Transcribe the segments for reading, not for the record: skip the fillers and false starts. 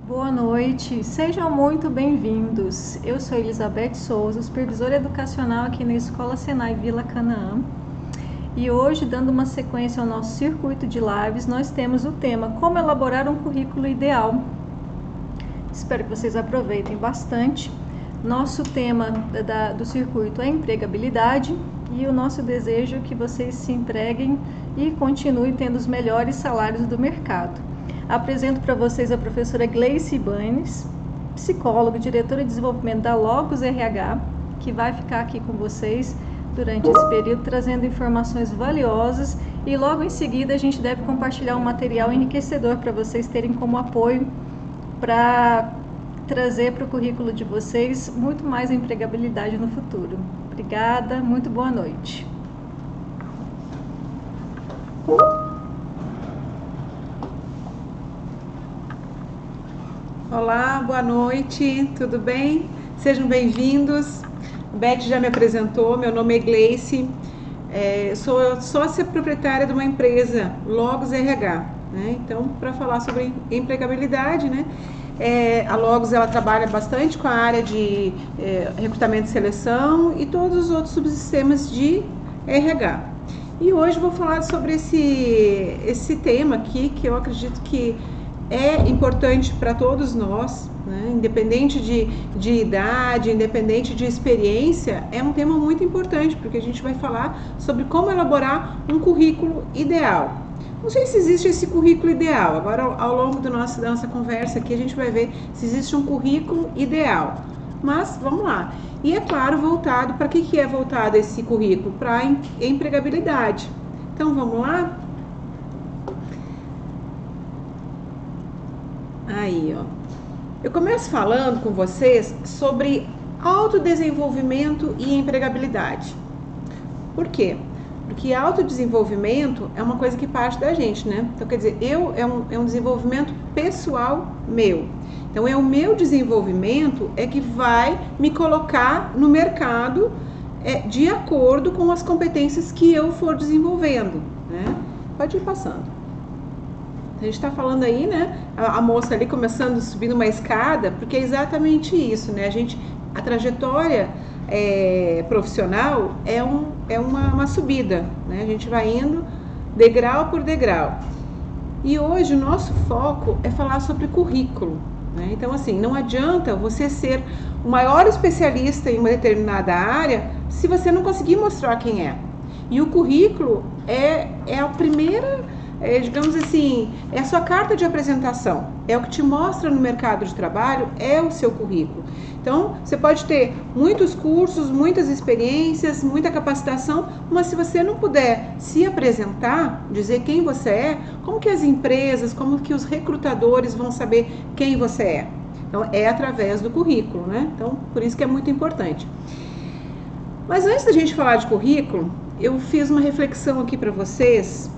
Boa noite, sejam muito bem-vindos. Eu sou Elizabeth Souza, supervisora educacional aqui na Escola Senai Vila Canaã. E hoje, dando uma sequência ao nosso circuito de lives, nós temos o tema Como elaborar um currículo ideal. Espero que vocês aproveitem bastante. Nosso tema do circuito é empregabilidade e o nosso desejo é que vocês se empreguem e continuem tendo os melhores salários do mercado. Apresento para vocês a professora Gleice Ibanes, psicóloga e diretora de desenvolvimento da Logos RH, que vai ficar aqui com vocês durante esse período, trazendo informações valiosas, e logo em seguida a gente deve compartilhar um material enriquecedor para vocês terem como apoio para trazer para o currículo de vocês muito mais empregabilidade no futuro. Obrigada, muito boa noite. Olá, boa noite, tudo bem? Sejam bem-vindos. A Beth já me apresentou, meu nome é Gleice, sou sócia proprietária de uma empresa, Logos RH, né? Então, para falar sobre empregabilidade, né? A Logos ela trabalha bastante com a área de recrutamento e seleção e todos os outros subsistemas de RH. E hoje vou falar sobre esse tema aqui, que eu acredito que é importante para todos nós, né? Independente de idade, independente de experiência, é um tema muito importante, porque a gente vai falar sobre como elaborar um currículo ideal. Não sei se existe esse currículo ideal, agora ao longo da nossa conversa aqui a gente vai ver se existe um currículo ideal, mas vamos lá. E é claro, voltado, para que é voltado esse currículo? Para a empregabilidade. Então vamos lá? Aí, ó. Eu começo falando com vocês sobre autodesenvolvimento e empregabilidade. Por quê? Porque autodesenvolvimento é uma coisa que parte da gente, né? Então, quer dizer, é um desenvolvimento pessoal meu. Então, é o meu desenvolvimento que vai me colocar no mercado de acordo com as competências que eu for desenvolvendo, né? Pode ir passando. A gente está falando aí, né? A moça ali começando, subindo uma escada, porque é exatamente isso, né? A trajetória profissional é uma subida, né? A gente vai indo degrau por degrau. E hoje o nosso foco é falar sobre currículo, né? Então, assim, não adianta você ser o maior especialista em uma determinada área se você não conseguir mostrar quem é. E o currículo é a primeira, digamos assim, é a sua carta de apresentação, é o que te mostra no mercado de trabalho, é o seu currículo. Então, você pode ter muitos cursos, muitas experiências, muita capacitação, mas se você não puder se apresentar, dizer quem você é, como que as empresas, como que os recrutadores vão saber quem você é? Então, é através do currículo, né? Então, por isso que é muito importante. Mas antes da gente falar de currículo, eu fiz uma reflexão aqui para vocês.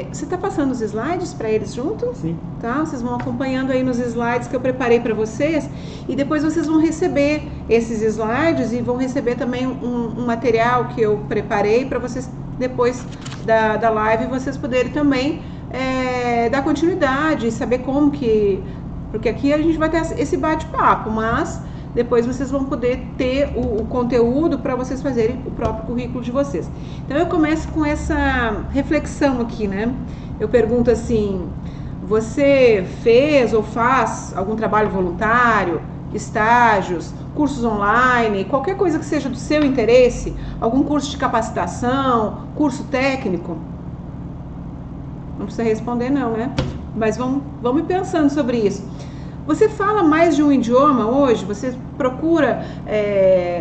Você está passando os slides para eles junto? Sim. Tá? Vocês vão acompanhando aí nos slides que eu preparei para vocês e depois vocês vão receber esses slides e vão receber também um material que eu preparei para vocês depois da live vocês poderem também dar continuidade e saber como que... Porque aqui a gente vai ter esse bate-papo, mas depois vocês vão poder ter o conteúdo para vocês fazerem o próprio currículo de vocês. Então eu começo com essa reflexão aqui, né? Eu pergunto assim, você fez ou faz algum trabalho voluntário, estágios, cursos online, qualquer coisa que seja do seu interesse, algum curso de capacitação, curso técnico? Não precisa responder não, né? Mas vamos pensando sobre isso. Você fala mais de um idioma hoje? Você procura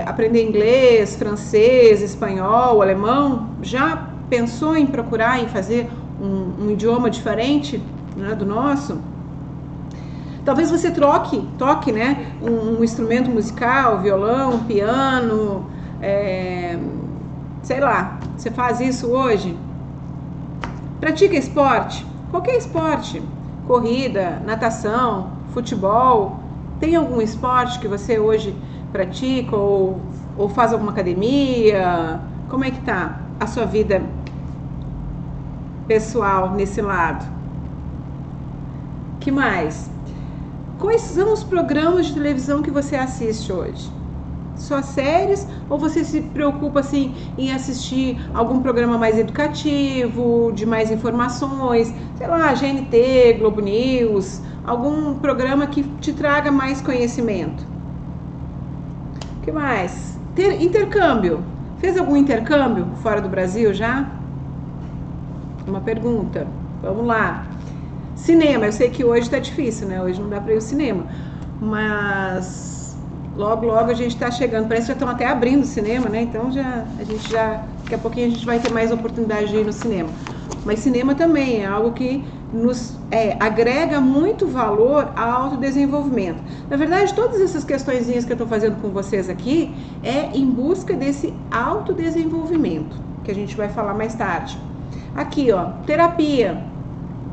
aprender inglês, francês, espanhol, alemão? Já pensou em procurar, em fazer um idioma diferente, né, do nosso? Talvez você toque, né, um instrumento musical, violão, piano, sei lá, você faz isso hoje? Pratica esporte? Qualquer esporte, corrida, natação, futebol, tem algum esporte que você hoje pratica ou faz alguma academia? Como é que tá a sua vida pessoal nesse lado? Que mais? Quais são os programas de televisão que você assiste hoje? Só séries? Ou você se preocupa assim em assistir algum programa mais educativo, de mais informações, sei lá, GNT, Globo News, algum programa que te traga mais conhecimento? O que mais? Intercâmbio. Fez algum intercâmbio fora do Brasil já? Uma pergunta. Vamos lá. Cinema, eu sei que hoje está difícil, né? Hoje não dá para ir ao cinema, mas logo a gente está chegando. Parece que já estão até abrindo o cinema, né? Então daqui a pouquinho a gente vai ter mais oportunidade de ir no cinema. Mas cinema também é algo que nos agrega muito valor ao autodesenvolvimento. Na verdade, todas essas questõezinhas que eu estou fazendo com vocês aqui é em busca desse autodesenvolvimento, que a gente vai falar mais tarde. Aqui, ó, terapia,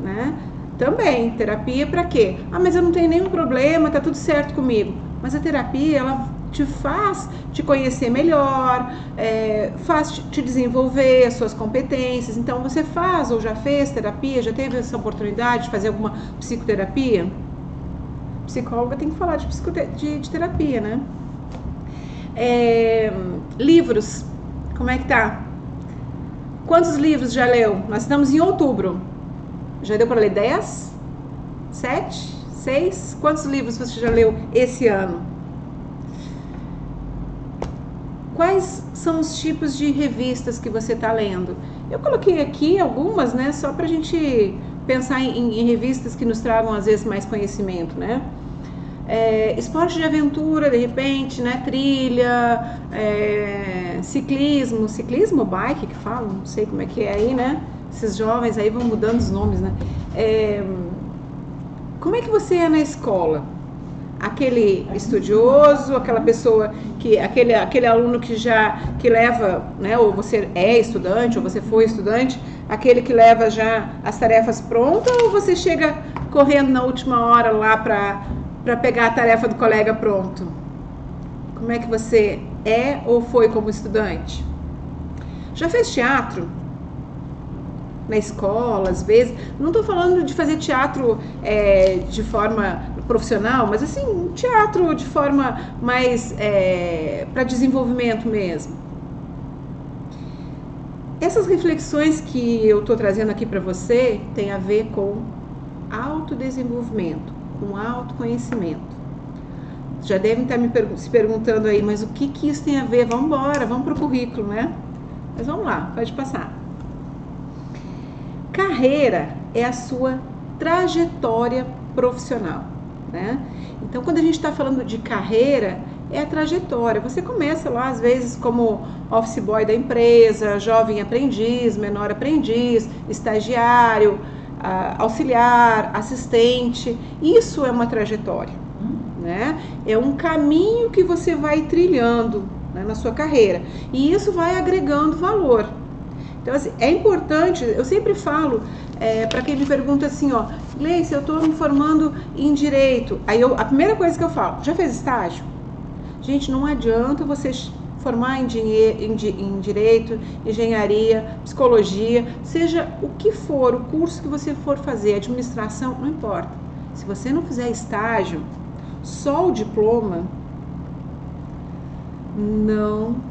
né? Também, terapia para quê? Ah, mas eu não tenho nenhum problema, tá tudo certo comigo. Mas a terapia, ela te faz te conhecer melhor, faz te desenvolver as suas competências. Então, você faz ou já fez terapia, já teve essa oportunidade de fazer alguma psicoterapia? Psicóloga tem que falar de terapia, né? Livros, como é que tá? Quantos livros já leu? Nós estamos em outubro. Já deu para ler 10? 7? 6? Quantos livros você já leu esse ano? Quais são os tipos de revistas que você está lendo? Eu coloquei aqui algumas, né? Só para a gente pensar em revistas que nos tragam, às vezes, mais conhecimento, né? Esporte de aventura, de repente, né? Trilha, ciclismo, bike que falam, não sei como é que é aí, né? Esses jovens aí vão mudando os nomes, né? Como é que você é na escola? Aquele estudioso, aquela pessoa que, aquele aluno que leva, né? Ou você é estudante, ou você foi estudante, aquele que leva já as tarefas prontas, ou você chega correndo na última hora lá para pegar a tarefa do colega pronto? Como é que você é ou foi como estudante? Já fez teatro? Na escola, às vezes. Não estou falando de fazer teatro de forma profissional, mas assim, teatro de forma mais para desenvolvimento mesmo. Essas reflexões que eu estou trazendo aqui para você tem a ver com autodesenvolvimento, com autoconhecimento. Já devem estar se perguntando aí, mas o que isso tem a ver? Vamos embora, vamos para o currículo, né? Mas vamos lá, pode passar. Carreira é a sua trajetória profissional, né? Então, quando a gente está falando de carreira, é a trajetória. Você começa lá, às vezes, como office boy da empresa, jovem aprendiz, menor aprendiz, estagiário, auxiliar, assistente. Isso é uma trajetória, né? É um caminho que você vai trilhando, né, na sua carreira. E isso vai agregando valor. Então, assim, é importante, eu sempre falo para quem me pergunta assim, ó, Gleice, eu estou me formando em Direito. Aí a primeira coisa que eu falo, já fez estágio? Gente, não adianta você formar em Direito, Engenharia, Psicologia, seja o que for, o curso que você for fazer, administração, não importa. Se você não fizer estágio, só o diploma,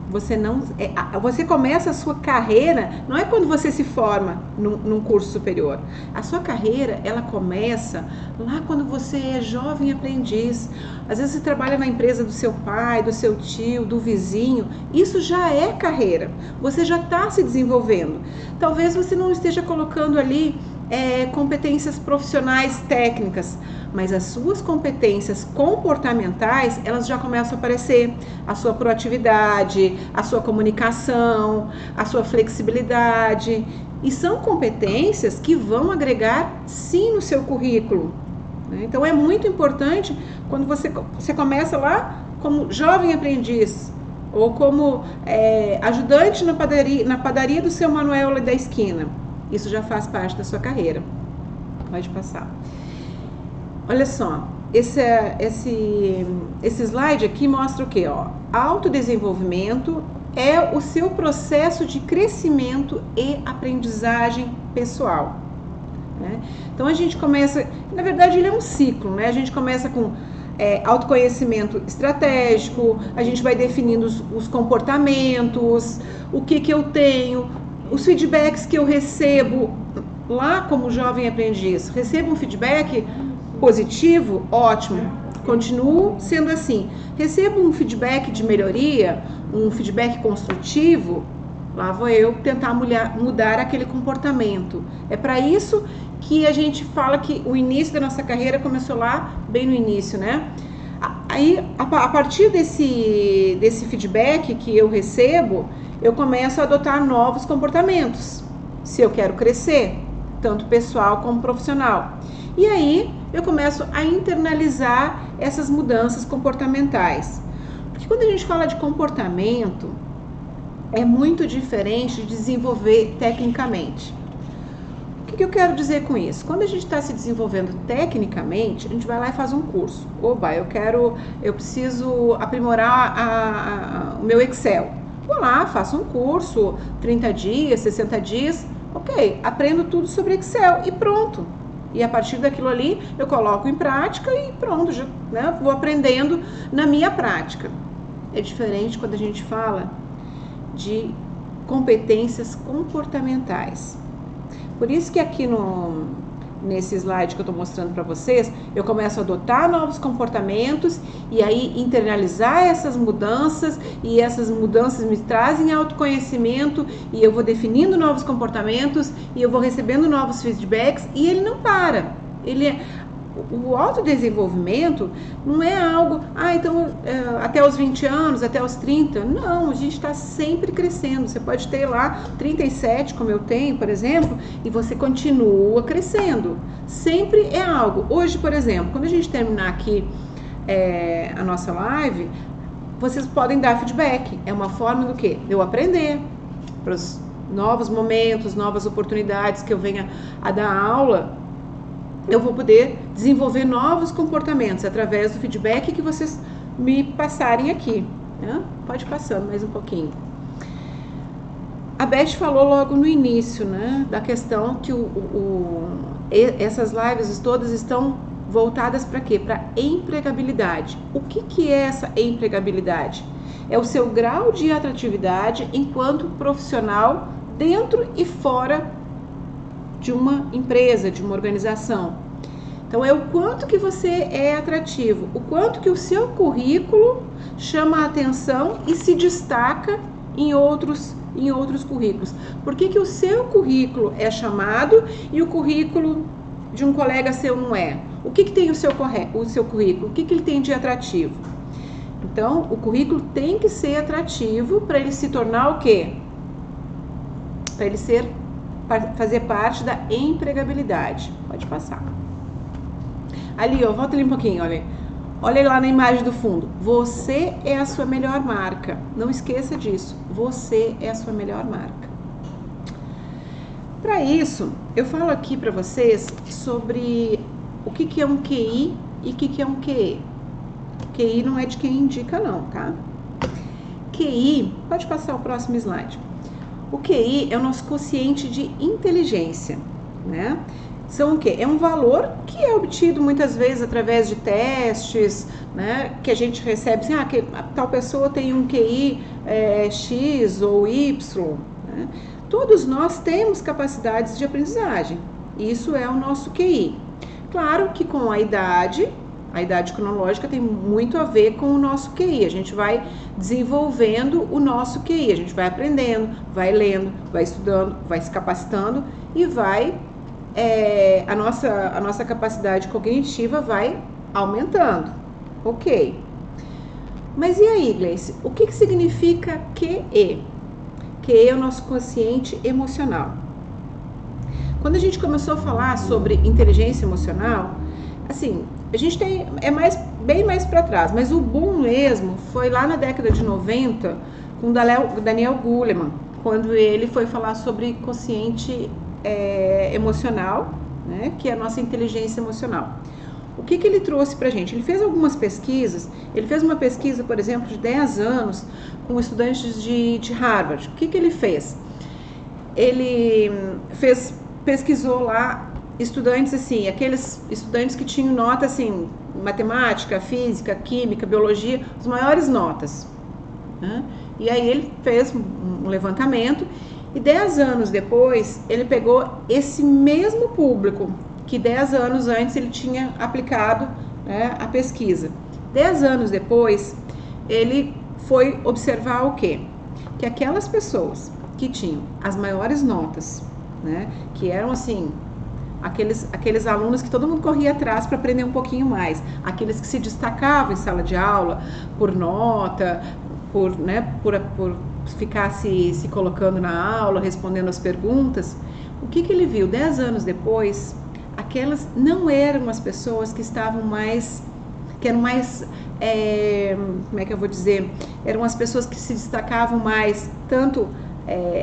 você começa a sua carreira, não é quando você se forma num curso superior. A sua carreira, ela começa lá quando você é jovem aprendiz. Às vezes você trabalha na empresa do seu pai, do seu tio, do vizinho. Isso já é carreira. Você já está se desenvolvendo. Talvez você não esteja colocando ali competências profissionais técnicas, mas as suas competências comportamentais, elas já começam a aparecer. A sua proatividade, a sua comunicação, a sua flexibilidade. E são competências que vão agregar, sim, no seu currículo. Então, é muito importante quando você começa lá como jovem aprendiz ou como ajudante na padaria do seu Manuel ali da esquina. Isso já faz parte da sua carreira. Pode passar. Olha só, esse slide aqui mostra o quê? Ó? Autodesenvolvimento é o seu processo de crescimento e aprendizagem pessoal. né? Então a gente começa, na verdade ele é um ciclo, né? A gente começa com autoconhecimento estratégico, a gente vai definindo os comportamentos, o que eu tenho, os feedbacks que eu recebo lá como jovem aprendiz. Recebo um feedback positivo, ótimo, continuo sendo assim. Recebo um feedback de melhoria, um feedback construtivo, lá vou eu tentar mudar aquele comportamento. É para isso que a gente fala que o início da nossa carreira começou lá, bem no início, né? Aí, a partir desse feedback que eu recebo, eu começo a adotar novos comportamentos, se eu quero crescer, tanto pessoal como profissional. E aí, eu começo a internalizar essas mudanças comportamentais. Porque quando a gente fala de comportamento, é muito diferente de desenvolver tecnicamente. O que eu quero dizer com isso? Quando a gente está se desenvolvendo tecnicamente, a gente vai lá e faz um curso. Oba, eu preciso aprimorar o meu Excel. Vou lá, faço um curso, 30 dias, 60 dias, ok, aprendo tudo sobre Excel e pronto. E a partir daquilo ali, eu coloco em prática e pronto, já, né, vou aprendendo na minha prática. É diferente quando a gente fala de competências comportamentais. Por isso que aqui nesse slide que eu estou mostrando para vocês, eu começo a adotar novos comportamentos e aí internalizar essas mudanças, e essas mudanças me trazem autoconhecimento e eu vou definindo novos comportamentos e eu vou recebendo novos feedbacks e ele não para. O autodesenvolvimento não é algo, então até os 20 anos, até os 30, não, a gente está sempre crescendo. Você pode ter lá 37, como eu tenho, por exemplo, e você continua crescendo. Sempre é algo. Hoje, por exemplo, quando a gente terminar aqui a nossa live, vocês podem dar feedback. É uma forma do quê? De eu aprender para os novos momentos, novas oportunidades que eu venha a dar aula. Eu vou poder desenvolver novos comportamentos através do feedback que vocês me passarem aqui, né? Pode passando mais um pouquinho. A Beth falou logo no início, né, da questão que essas lives todas estão voltadas para quê? Para empregabilidade. O que é essa empregabilidade? É o seu grau de atratividade enquanto profissional dentro e fora de uma empresa, de uma organização. Então é o quanto que você é atrativo, o quanto que o seu currículo chama a atenção e se destaca em outros currículos. Por que o seu currículo é chamado e o currículo de um colega seu não é? O que tem o seu currículo? O que ele tem de atrativo? Então, o currículo tem que ser atrativo para ele se tornar o quê? Para ele fazer parte da empregabilidade. Pode passar. Ali, ó, volta ali um pouquinho, olha. Olha lá na imagem do fundo. Você é a sua melhor marca. Não esqueça disso. Você é a sua melhor marca. Para isso, eu falo aqui para vocês sobre o que é um QI e o que é um QE. QI não é de quem indica não, tá? QI, pode passar o próximo slide. O QI é o nosso quociente de inteligência, né? São o quê? É um valor que é obtido muitas vezes através de testes, né? Que a gente recebe assim, que tal pessoa tem um QI X ou Y, né? Todos nós temos capacidades de aprendizagem. Isso é o nosso QI. Claro que com a idade cronológica tem muito a ver com o nosso QI. A gente vai desenvolvendo o nosso QI, a gente vai aprendendo, vai lendo, vai estudando, vai se capacitando e vai a nossa capacidade cognitiva vai aumentando. Ok. Mas e aí, Gleice? O que significa QE? QE é o nosso quociente emocional. Quando a gente começou a falar sobre inteligência emocional, assim, a gente tem, bem mais para trás, mas o boom mesmo foi lá na década de 90 com Daniel Goleman, quando ele foi falar sobre quociente emocional, né, que é a nossa inteligência emocional. O que ele trouxe pra gente? Ele fez algumas pesquisas, ele fez uma pesquisa, por exemplo, de 10 anos com estudantes de Harvard. O que ele fez? Ele pesquisou lá estudantes assim, aqueles estudantes que tinham nota assim, matemática, física, química, biologia, as maiores notas, né? E aí ele fez um levantamento e 10 anos depois ele pegou esse mesmo público que 10 anos antes ele tinha aplicado, né, a pesquisa. 10 anos depois ele foi observar o quê? Que aquelas pessoas que tinham as maiores notas, né, que eram assim, aqueles alunos que todo mundo corria atrás para aprender um pouquinho mais, aqueles que se destacavam em sala de aula por nota, por ficar se colocando na aula, respondendo as perguntas, o que ele viu 10 anos depois? Aquelas não eram as pessoas que estavam mais, que eram mais, como é que eu vou dizer, eram as pessoas que se destacavam mais, tanto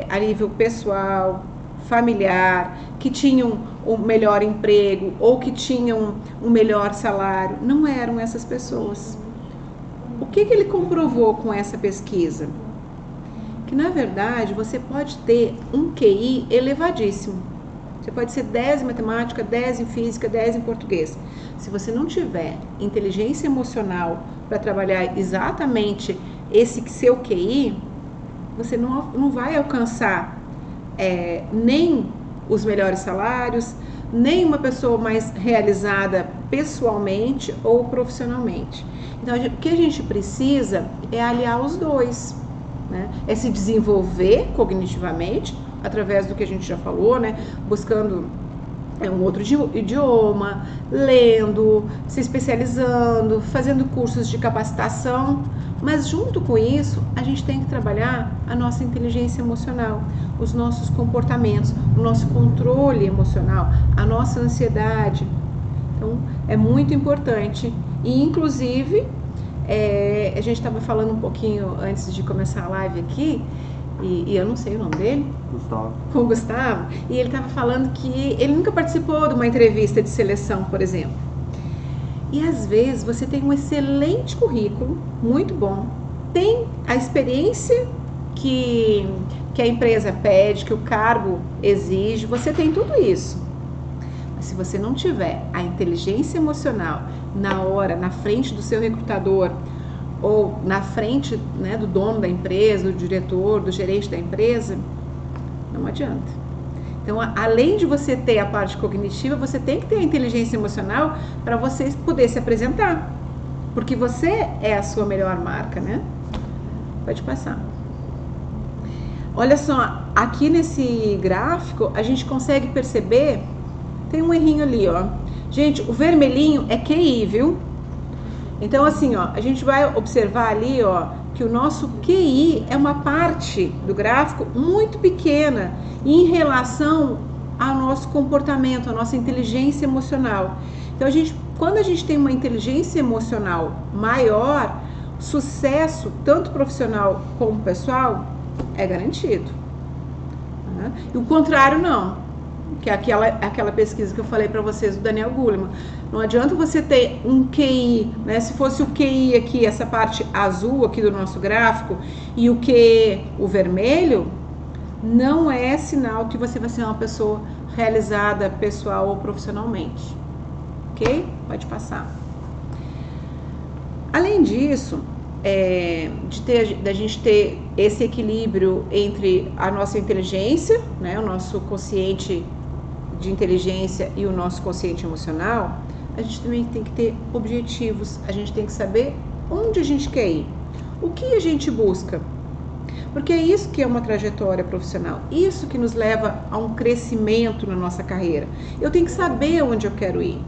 a nível pessoal, familiar, que tinham o melhor emprego ou que tinham um melhor salário. Não eram essas pessoas. O que ele comprovou com essa pesquisa? Que na verdade você pode ter um QI elevadíssimo. Você pode ser 10 em matemática, 10 em física, 10 em português. Se você não tiver inteligência emocional para trabalhar exatamente esse seu QI, você não vai alcançar nem os melhores salários, nem uma pessoa mais realizada pessoalmente ou profissionalmente. Então, o que a gente precisa é aliar os dois, né? É se desenvolver cognitivamente, através do que a gente já falou, né? Buscando um outro idioma, lendo, se especializando, fazendo cursos de capacitação, mas junto com isso, a gente tem que trabalhar a nossa inteligência emocional, os nossos comportamentos, o nosso controle emocional, a nossa ansiedade. Então, é muito importante. E, inclusive, a gente estava falando um pouquinho antes de começar a live aqui, e eu não sei o nome dele. Gustavo. Com o Gustavo. E ele estava falando que ele nunca participou de uma entrevista de seleção, por exemplo. E às vezes você tem um excelente currículo, muito bom, tem a experiência que a empresa pede, que o cargo exige, você tem tudo isso. Mas se você não tiver a inteligência emocional na hora, na frente do seu recrutador, ou na frente, né, do dono da empresa, do diretor, do gerente da empresa, não adianta. Então, além de você ter a parte cognitiva, você tem que ter a inteligência emocional para você poder se apresentar. Porque você é a sua melhor marca, né? Pode passar. Olha só, aqui nesse gráfico, a gente consegue perceber, tem um errinho ali, ó. Gente, o vermelhinho é QI, viu? Então, assim, ó, a gente vai observar ali, ó, que o nosso QI é uma parte do gráfico muito pequena em relação ao nosso comportamento, à nossa inteligência emocional. Então, quando a gente tem uma inteligência emocional maior, sucesso, tanto profissional como pessoal, é garantido. Né? E o contrário não, que é aquela pesquisa que eu falei para vocês do Daniel Goleman. Não adianta você ter um QI, né? Se fosse o QI aqui, essa parte azul aqui do nosso gráfico, e o QE, o vermelho, não é sinal que você vai ser uma pessoa realizada pessoal ou profissionalmente. Ok? Pode passar. Além disso, da gente ter esse equilíbrio entre a nossa inteligência, né, o nosso consciente de inteligência e o nosso consciente emocional, a gente também tem que ter objetivos, a gente tem que saber onde a gente quer ir, o que a gente busca, porque é isso que é uma trajetória profissional, isso que nos leva a um crescimento na nossa carreira. Eu tenho que saber onde eu quero ir,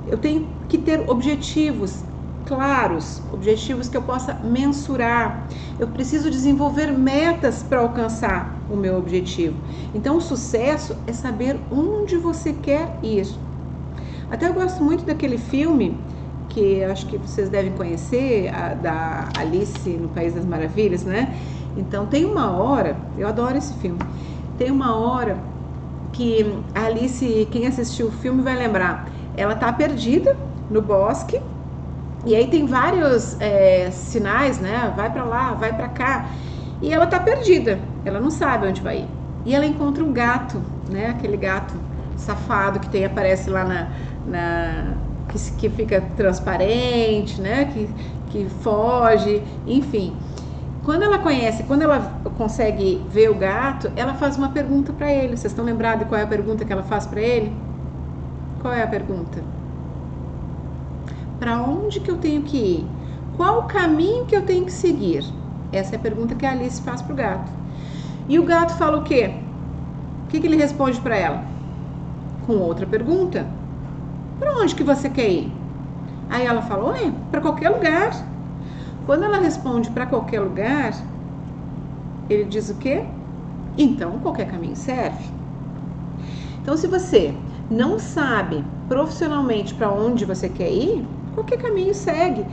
eu tenho que ter objetivos claros, objetivos que eu possa mensurar. Eu preciso desenvolver metas para alcançar o meu objetivo. Então, o sucesso é saber onde você quer ir. Até eu gosto muito daquele filme que acho que vocês devem conhecer, da Alice no País das Maravilhas, né? Então, tem uma hora, eu adoro esse filme, tem uma hora que a Alice, quem assistiu o filme vai lembrar, ela tá perdida no bosque. E aí tem vários sinais, né? Vai pra lá, vai pra cá. E ela tá perdida, ela não sabe onde vai ir. E ela encontra um gato, né? Aquele gato safado que aparece lá que fica transparente, né? Que foge, enfim. Quando ela consegue ver o gato, ela faz uma pergunta para ele. Vocês estão lembrados de qual é a pergunta que ela faz para ele? Qual é a pergunta? Para onde que eu tenho que ir? Qual o caminho que eu tenho que seguir? Essa é a pergunta que a Alice faz pro gato. E o gato fala o quê? O que ele responde para ela? Com outra pergunta. Para onde que você quer ir? Aí ela fala, para qualquer lugar. Quando ela responde para qualquer lugar, ele diz o quê? Então, qualquer caminho serve. Então, se você não sabe profissionalmente para onde você quer ir, qualquer caminho segue.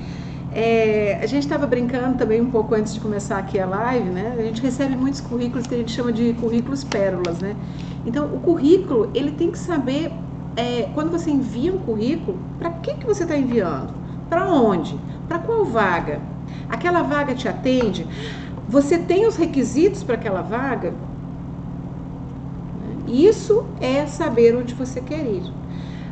A gente estava brincando também um pouco antes de começar aqui a live, né? A gente recebe muitos currículos que a gente chama de currículos pérolas, né? Então, o currículo, ele tem que saber, quando você envia um currículo, para que você está enviando? Para onde? Para qual vaga? Aquela vaga te atende? Você tem os requisitos para aquela vaga? Isso é saber onde você quer ir.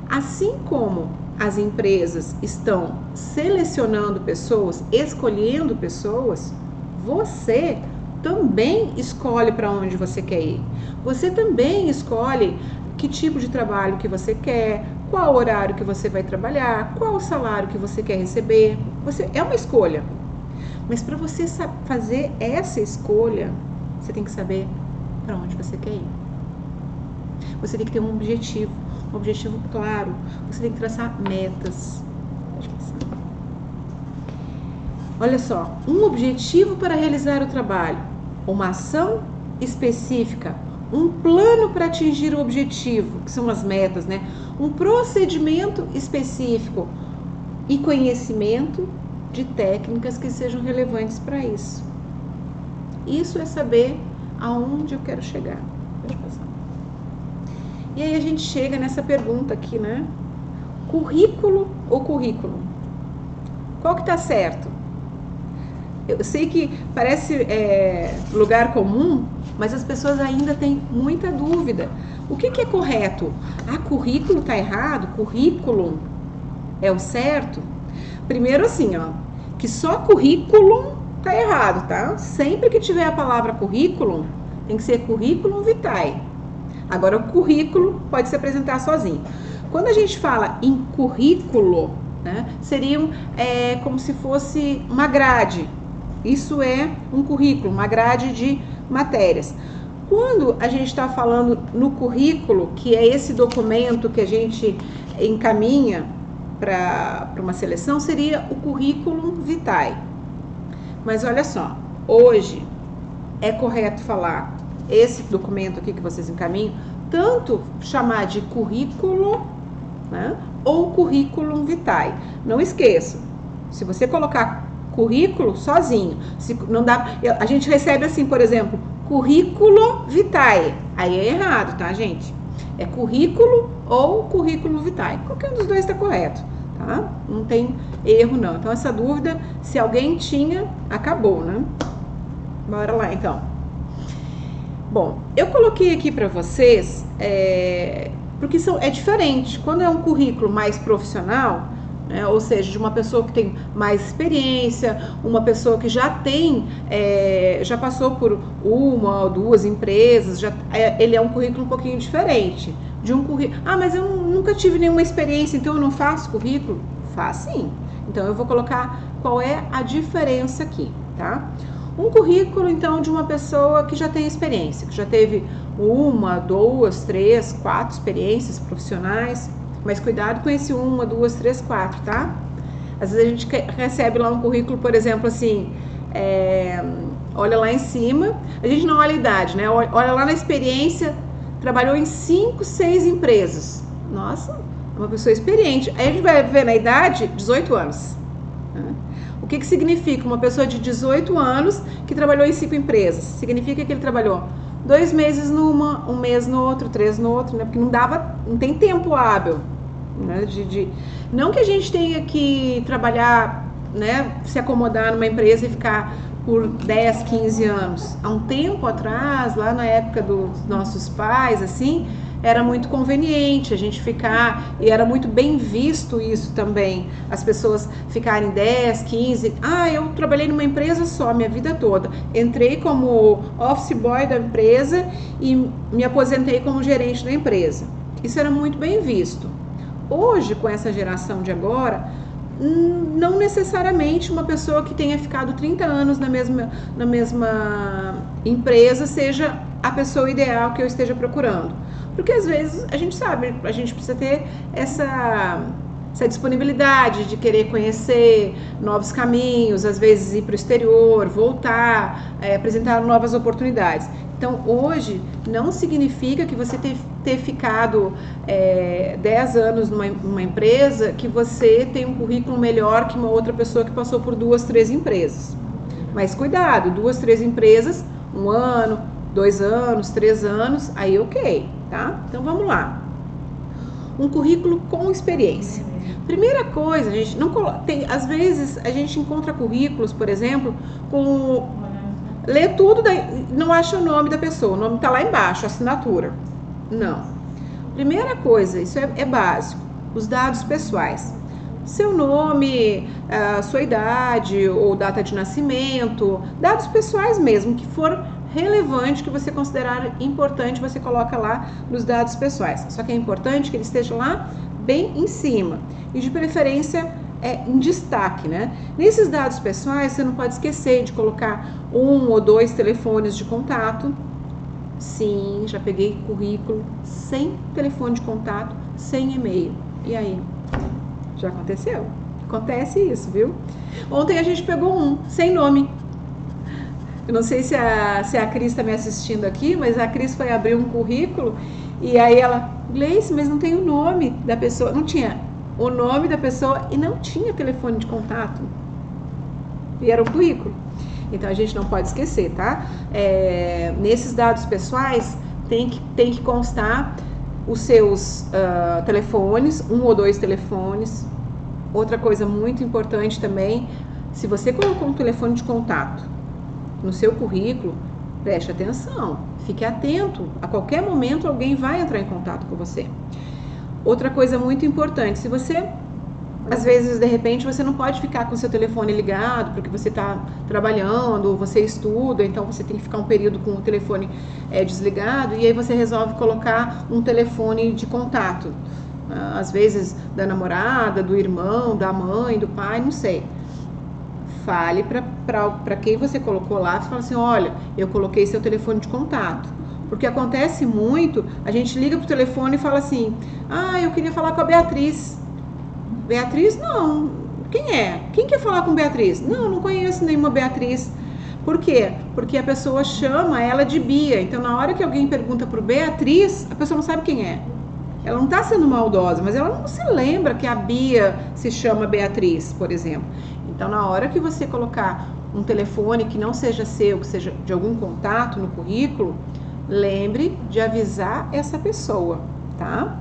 Assim como as empresas estão selecionando pessoas, escolhendo pessoas, você também escolhe para onde você quer ir. Você também escolhe que tipo de trabalho que você quer, qual horário que você vai trabalhar, qual o salário que você quer receber. É uma escolha. Mas para você fazer essa escolha, você tem que saber para onde você quer ir. Você tem que ter um objetivo claro. Você tem que traçar metas. Olha só, um objetivo para realizar o trabalho, uma ação específica, um plano para atingir o objetivo, que são as metas, né? Um procedimento específico e conhecimento de técnicas que sejam relevantes para isso. Isso é saber aonde eu quero chegar. Pode passar. E aí a gente chega nessa pergunta aqui, né? Currículo ou currículo? Qual que tá certo? Eu sei que parece lugar comum, mas as pessoas ainda têm muita dúvida. O que é correto? Currículo tá errado? Currículo é o certo? Primeiro assim, que só currículo tá errado, tá? Sempre que tiver a palavra currículo, tem que ser currículum vitae. Agora, o currículo pode se apresentar sozinho. Quando a gente fala em currículo, né, seriam como se fosse uma grade. Isso é um currículo, uma grade de matérias. Quando a gente está falando no currículo, que é esse documento que a gente encaminha para uma seleção, seria o currículum vitae. Mas olha só, hoje é correto falar esse documento aqui que vocês encaminham, tanto chamar de currículo, né, ou currículum vitae. Não esqueça, se você colocar currículo sozinho, não dá, a gente recebe assim, por exemplo, currículo vitae, aí é errado, tá, gente? É currículo ou currículo vitae, qualquer um dos dois está correto, tá? Não tem erro não. Então essa dúvida, se alguém tinha, acabou, né? Bora lá então. Bom, eu coloquei aqui para vocês, porque é diferente. Quando é um currículo mais profissional, né, ou seja, de uma pessoa que tem mais experiência, uma pessoa que já passou por uma ou duas empresas, ele é um currículo um pouquinho diferente. De um currículo, mas eu nunca tive nenhuma experiência, então eu não faço currículo? Faz sim. Então eu vou colocar qual é a diferença aqui, tá? Um currículo, então, de uma pessoa que já tem experiência, que já teve 1, 2, 3, 4 experiências profissionais, mas cuidado com esse 1, 2, 3, 4, tá? Às vezes a gente recebe lá um currículo, por exemplo, assim, olha lá em cima, a gente não olha a idade, né? Olha lá na experiência, trabalhou em 5, 6 empresas. Nossa, é uma pessoa experiente. Aí a gente vai ver na idade, 18 anos. O que significa uma pessoa de 18 anos que trabalhou em 5 empresas? Significa que ele trabalhou 2 meses numa, 1 mês no outro, 3 no outro, né? Porque não tem tempo hábil, né? Não que a gente tenha que trabalhar, né? Se acomodar numa empresa e ficar por 10, 15 anos. Há um tempo atrás, lá na época dos nossos pais, assim, era muito conveniente a gente ficar, e era muito bem visto isso também, as pessoas ficarem 10, 15, eu trabalhei numa empresa só minha vida toda, entrei como office boy da empresa e me aposentei como gerente da empresa. Isso era muito bem visto. Hoje, com essa geração de agora, não necessariamente uma pessoa que tenha ficado 30 anos na mesma empresa seja a pessoa ideal que eu esteja procurando. Porque às vezes a gente sabe, a gente precisa ter essa disponibilidade de querer conhecer novos caminhos, às vezes ir para o exterior, voltar, apresentar novas oportunidades. Então, hoje, não significa que você ter ficado 10 anos numa empresa que você tem um currículo melhor que uma outra pessoa que passou por 2, 3 empresas. Mas cuidado, 2, 3 empresas, 1 ano, 2 anos, 3 anos, aí ok, tá? Então, vamos lá. Um currículo com experiência. Primeira coisa, a gente não tem, às vezes a gente encontra currículos, por exemplo, lê tudo, não acha o nome da pessoa, o nome está lá embaixo, a assinatura. Não. Primeira coisa, isso é básico, os dados pessoais. Seu nome, sua idade ou data de nascimento, dados pessoais mesmo, que for relevante, que você considerar importante, você coloca lá nos dados pessoais. Só que é importante que ele esteja lá bem em cima e de preferência em destaque, né? Nesses dados pessoais, você não pode esquecer de colocar 1 ou 2 telefones de contato. Sim, já peguei currículo sem telefone de contato, sem e-mail. E aí? Já aconteceu? Acontece isso, viu? Ontem a gente pegou um sem nome. Eu não sei se a Cris está me assistindo aqui, mas a Cris foi abrir um currículo e aí ela, Gleice, mas não tem o nome da pessoa. Não tinha o nome da pessoa e não tinha telefone de contato. E era um currículo. Então a gente não pode esquecer, tá? Nesses dados pessoais tem que constar os seus telefones, 1 ou 2 telefones. Outra coisa muito importante também, se você colocou um telefone de contato no seu currículo, preste atenção, fique atento, a qualquer momento alguém vai entrar em contato com você. Outra coisa muito importante, se você, às vezes, de repente, você não pode ficar com o seu telefone ligado, porque você está trabalhando, ou você estuda, então você tem que ficar um período com o telefone desligado, e aí você resolve colocar um telefone de contato, às vezes da namorada, do irmão, da mãe, do pai, não sei. Fale para quem você colocou lá, você fala assim, olha, eu coloquei seu telefone de contato. Porque acontece muito, a gente liga pro telefone e fala assim, eu queria falar com a Beatriz. Beatriz? Não. Quem é? Quem quer falar com Beatriz? Não conheço nenhuma Beatriz. Por quê? Porque a pessoa chama ela de Bia. Então, na hora que alguém pergunta pro Beatriz, a pessoa não sabe quem é. Ela não está sendo maldosa, mas ela não se lembra que a Bia se chama Beatriz, por exemplo. Então, na hora que você colocar um telefone que não seja seu, que seja de algum contato no currículo, lembre de avisar essa pessoa, tá?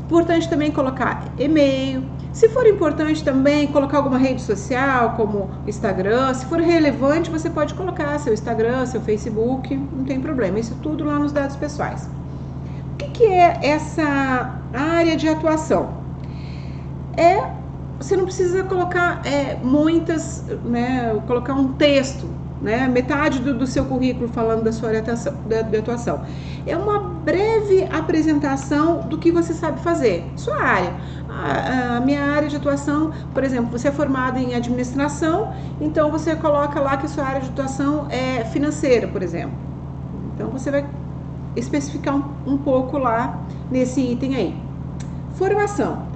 Importante também colocar e-mail. Se for importante também colocar alguma rede social, como Instagram, se for relevante, você pode colocar seu Instagram, seu Facebook, não tem problema. Isso tudo lá nos dados pessoais. O que é essa área de atuação? Você não precisa colocar muitas, né, colocar um texto, né, metade do seu currículo falando da sua área de atuação. É uma breve apresentação do que você sabe fazer, sua área. A minha área de atuação, por exemplo, você é formado em administração, então você coloca lá que a sua área de atuação é financeira, por exemplo. Então você vai especificar um pouco lá nesse item aí. Formação.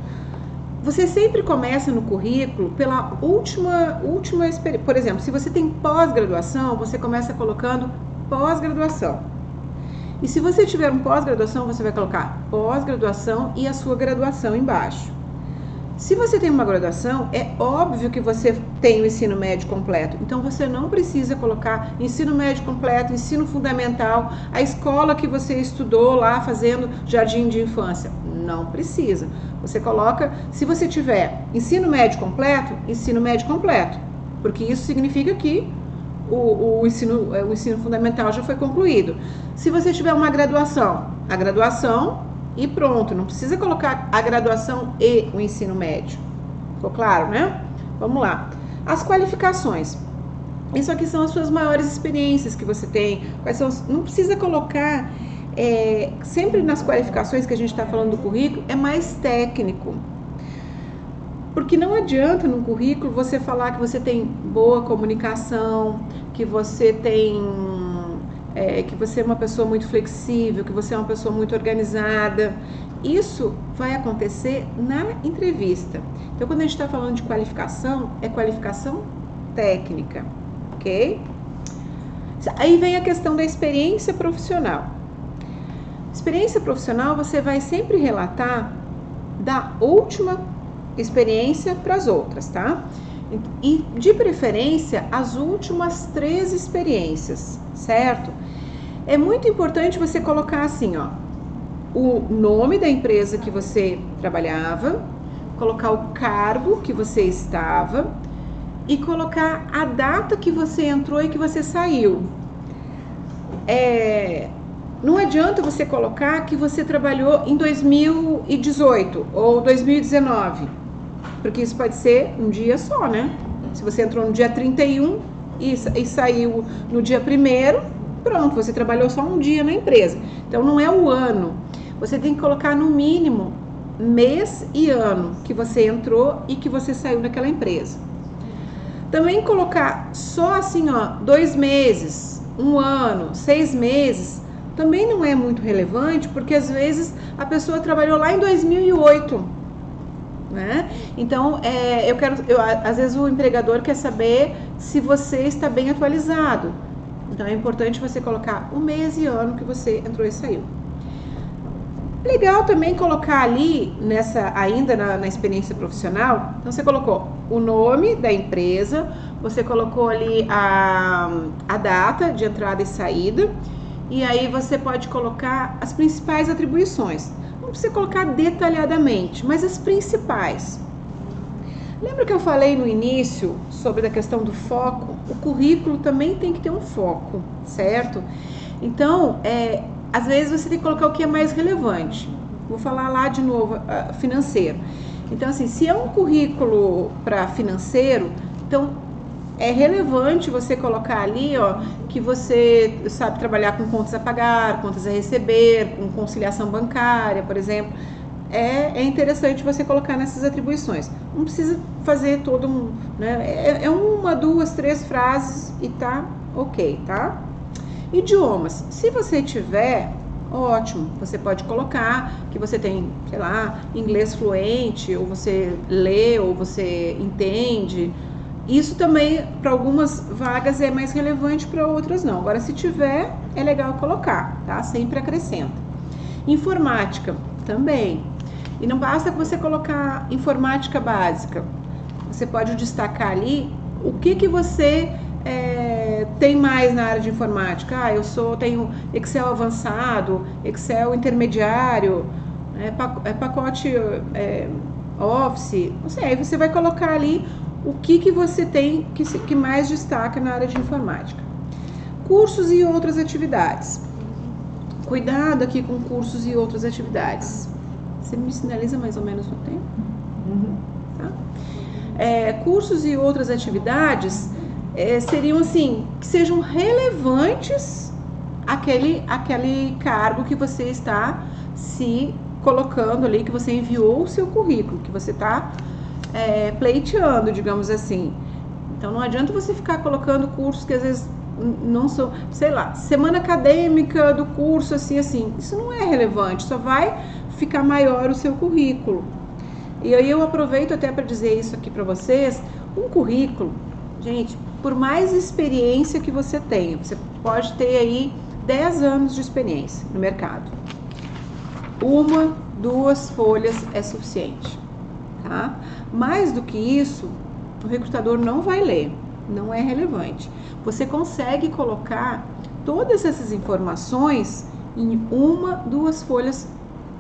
Você sempre começa no currículo pela última experiência. Por exemplo, se você tem pós-graduação, você começa colocando pós-graduação. E se você tiver um pós-graduação, você vai colocar pós-graduação e a sua graduação embaixo. Se você tem uma graduação, é óbvio que você tem o ensino médio completo. Então, você não precisa colocar ensino médio completo, ensino fundamental, a escola que você estudou lá fazendo jardim de infância. Não precisa. Você coloca, se você tiver ensino médio completo, porque isso significa que o ensino fundamental já foi concluído. Se você tiver uma graduação, a graduação e pronto. Não precisa colocar a graduação e o ensino médio. Ficou claro, né? Vamos lá. As qualificações. Isso aqui são as suas maiores experiências que você tem. Quais são? Não precisa colocar... sempre nas qualificações que a gente está falando do currículo, é mais técnico. Porque não adianta no currículo você falar que você tem boa comunicação, que você tem... que você é uma pessoa muito flexível, que você é uma pessoa muito organizada. Isso vai acontecer na entrevista. Então, quando a gente está falando de qualificação, é qualificação técnica, ok? Aí vem a questão da experiência profissional. Experiência profissional, você vai sempre relatar da última experiência para as outras, tá? E, de preferência, as últimas 3 experiências, certo? É muito importante você colocar assim, ó, o nome da empresa que você trabalhava, colocar o cargo que você estava e colocar a data que você entrou e que você saiu. Não adianta você colocar que você trabalhou em 2018 ou 2019, porque isso pode ser um dia só, né? Se você entrou no dia 31 e saiu no dia 1º, pronto, você trabalhou só um dia na empresa. Então, não é o ano. Você tem que colocar no mínimo mês e ano que você entrou e que você saiu daquela empresa. Também colocar só assim, ó, 2 meses, 1 ano, 6 meses, também não é muito relevante, porque às vezes a pessoa trabalhou lá em 2008, né? Então, às vezes o empregador quer saber se você está bem atualizado. Então, é importante você colocar o mês e ano que você entrou e saiu. Legal também colocar ali, ainda na experiência profissional, então você colocou o nome da empresa, você colocou ali a data de entrada e saída, e aí você pode colocar as principais atribuições. Não precisa colocar detalhadamente, mas as principais. Lembra que eu falei no início sobre a questão do foco? O currículo também tem que ter um foco, certo? Então, às vezes você tem que colocar o que é mais relevante. Vou falar lá de novo, financeiro. Então, assim, se é um currículo para financeiro, então é relevante você colocar ali, ó, que você sabe trabalhar com contas a pagar, contas a receber, com conciliação bancária, por exemplo. É interessante você colocar nessas atribuições. Não precisa fazer todo um, né? É 1, 2, 3 frases e tá ok, tá? Idiomas. Se você tiver, ótimo, você pode colocar que você tem, sei lá, inglês fluente, ou você lê, ou você entende. Isso também, para algumas vagas, é mais relevante, para outras não. Agora, se tiver, é legal colocar, tá? Sempre acrescenta. Informática, também. E não basta que você colocar informática básica. Você pode destacar ali o que você tem mais na área de informática. Tenho Excel avançado, Excel intermediário, pacote Office, não sei. Aí você vai colocar ali o que você tem que mais destaca na área de informática. Cursos e outras atividades. Cuidado aqui com cursos e outras atividades. Você me sinaliza mais ou menos o tempo? Tá? Cursos e outras atividades seriam assim, que sejam relevantes àquele cargo que você está se colocando ali, que você enviou o seu currículo, que você está pleiteando, digamos assim. Então, não adianta você ficar colocando cursos que às vezes não são, sei lá, semana acadêmica do curso, assim. Isso não é relevante, só vai ficar maior o seu currículo. E aí eu aproveito até para dizer isso aqui para vocês. Um currículo, gente, por mais experiência que você tenha, você pode ter aí 10 anos de experiência no mercado. 1, 2 folhas é suficiente, tá? Mais do que isso, o recrutador não vai ler, não é relevante. Você consegue colocar todas essas informações em 1, 2 folhas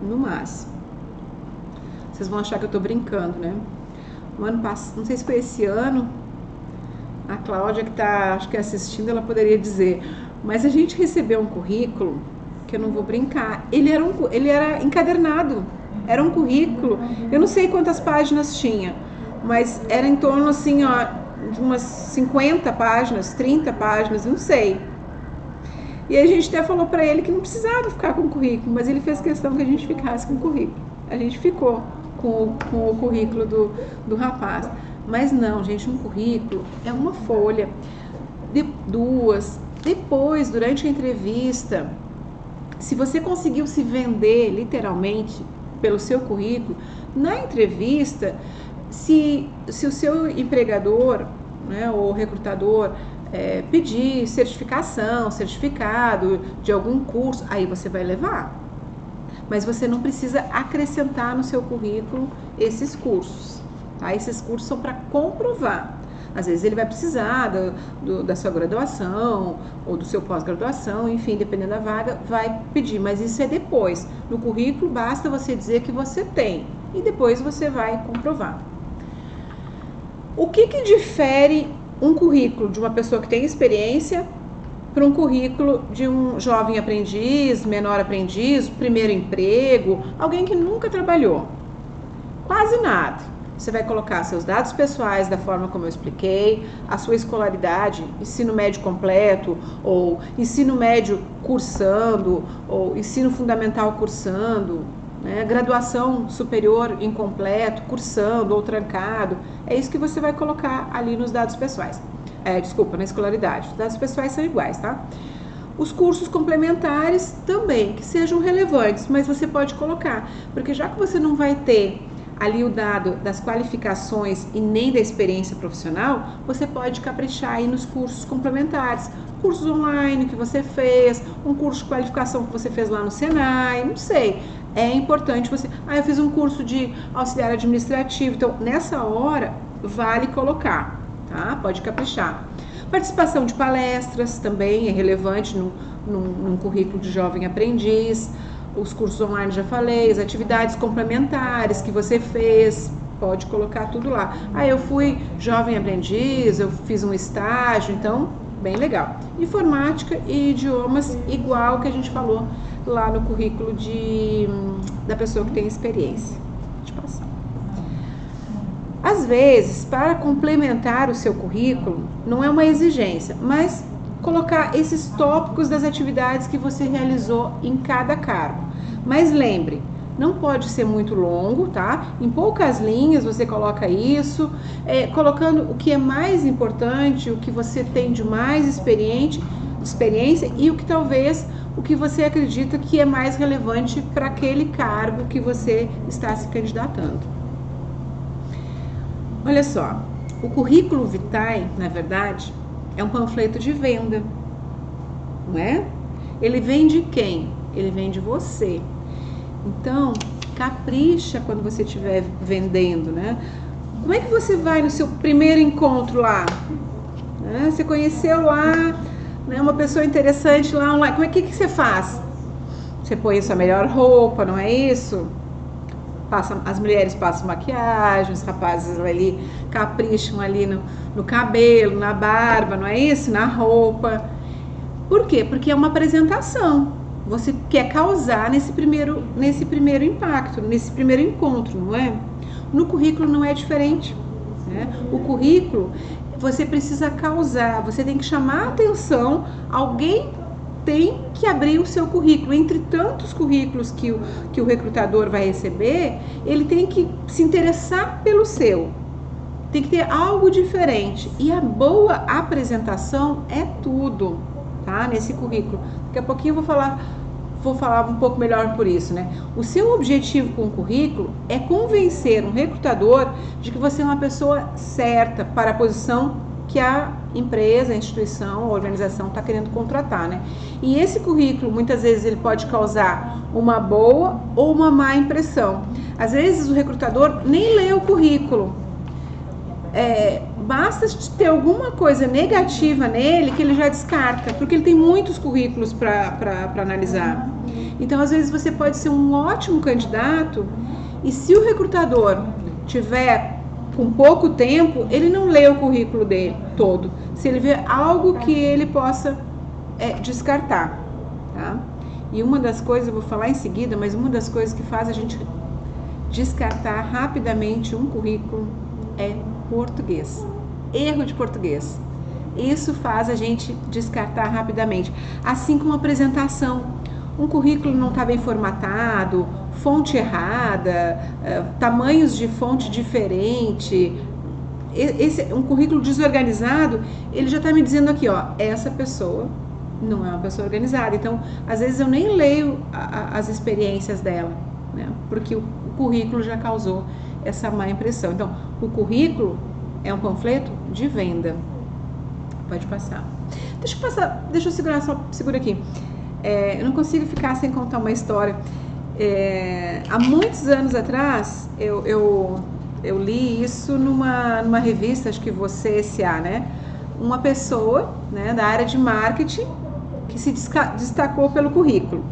no máximo. Vocês vão achar que eu tô brincando, né? No ano passado, não sei se foi esse ano, a Cláudia que tá, acho que assistindo, ela poderia dizer, mas a gente recebeu um currículo, que eu não vou brincar. Ele era encadernado, era um currículo. Eu não sei quantas páginas tinha, mas era em torno assim, ó, de umas 50 páginas, 30 páginas, não sei. E a gente até falou para ele que não precisava ficar com o currículo, mas ele fez questão que a gente ficasse com o currículo. A gente ficou com o currículo do rapaz. Mas não, gente, um currículo é uma folha, duas. Depois, durante a entrevista, se você conseguiu se vender literalmente pelo seu currículo, na entrevista, se o seu empregador, né, ou recrutador pedir certificado de algum curso, aí você vai levar. Mas você não precisa acrescentar no seu currículo esses cursos, tá? Esses cursos são para comprovar. Às vezes ele vai precisar da sua graduação ou do seu pós-graduação, enfim, dependendo da vaga, vai pedir, mas isso é depois. No currículo basta você dizer que você tem e depois você vai comprovar. O que difere um currículo de uma pessoa que tem experiência para um currículo de um jovem aprendiz, menor aprendiz, primeiro emprego, alguém que nunca trabalhou? Quase nada. Você vai colocar seus dados pessoais da forma como eu expliquei, a sua escolaridade, ensino médio completo, ou ensino médio cursando, ou ensino fundamental cursando, né? Graduação superior incompleto, cursando ou trancado. É isso que você vai colocar ali nos dados pessoais. Na escolaridade. Os dados pessoais são iguais, tá? Os cursos complementares também, que sejam relevantes, mas você pode colocar, porque já que você não vai ter ali o dado das qualificações e nem da experiência profissional, você pode caprichar aí nos cursos complementares, cursos online que você fez, um curso de qualificação que você fez lá no Senai, não sei. É importante você... eu fiz um curso de auxiliar administrativo, então nessa hora vale colocar, tá? Pode caprichar. Participação de palestras também é relevante num currículo de jovem aprendiz. Os cursos online já falei, as atividades complementares que você fez, pode colocar tudo lá. Eu fui jovem aprendiz, eu fiz um estágio, então, bem legal. Informática e idiomas, igual que a gente falou lá no currículo da pessoa que tem experiência. Deixa eu passar. Às vezes, para complementar o seu currículo, não é uma exigência, mas colocar esses tópicos das atividades que você realizou em cada cargo. Mas lembre, não pode ser muito longo, tá? Em poucas linhas você coloca isso, colocando o que é mais importante, o que você tem de mais experiência e o que você acredita que é mais relevante para aquele cargo que você está se candidatando. Olha só, o currículo vitae, na verdade, é um panfleto de venda, não é? Ele vem de quem? Ele vem de você. Então, capricha quando você estiver vendendo, né? Como é que você vai no seu primeiro encontro lá? Você conheceu lá, né, uma pessoa interessante lá online. Como é que você faz? Você põe a sua melhor roupa, não é isso? As mulheres passam maquiagem, os rapazes ali capricham ali no cabelo, na barba, não é isso? Na roupa. Por quê? Porque é uma apresentação. Você quer causar nesse primeiro impacto, nesse primeiro encontro, não é? No currículo não é diferente, né? O currículo, você precisa causar, você tem que chamar a atenção, alguém tem que abrir o seu currículo. Entre tantos currículos que o recrutador vai receber, ele tem que se interessar pelo seu. Tem que ter algo diferente. E a boa apresentação é tudo, tá? Nesse currículo. Daqui a pouquinho eu vou falar um pouco melhor por isso, né? O seu objetivo com o currículo é convencer um recrutador de que você é uma pessoa certa para a posição que a empresa, a instituição, a organização está querendo contratar, né? E esse currículo, muitas vezes, ele pode causar uma boa ou uma má impressão. Às vezes, o recrutador nem lê o currículo. Basta ter alguma coisa negativa nele que ele já descarta, porque ele tem muitos currículos para analisar. Então, às vezes, você pode ser um ótimo candidato e se o recrutador tiver com pouco tempo, ele não lê o currículo dele todo. Se ele vê algo que ele possa descartar, tá? E uma das coisas, eu vou falar em seguida, mas uma das coisas que faz a gente descartar rapidamente um currículo é português. Erro de português. Isso faz a gente descartar rapidamente. Assim como a apresentação. Um currículo não está bem formatado, fonte errada, tamanhos de fonte diferente. Um currículo desorganizado, ele já está me dizendo aqui, ó, essa pessoa não é uma pessoa organizada. Então, às vezes eu nem leio as experiências dela, né? Porque o currículo já causou essa má impressão. Então, o currículo é um panfleto de venda. Pode passar. Deixa eu segurar, só segura aqui. Eu não consigo ficar sem contar uma história. Há muitos anos atrás, eu li isso numa revista, acho que Você S.A., né? Uma pessoa, né, da área de marketing que se destacou pelo currículo.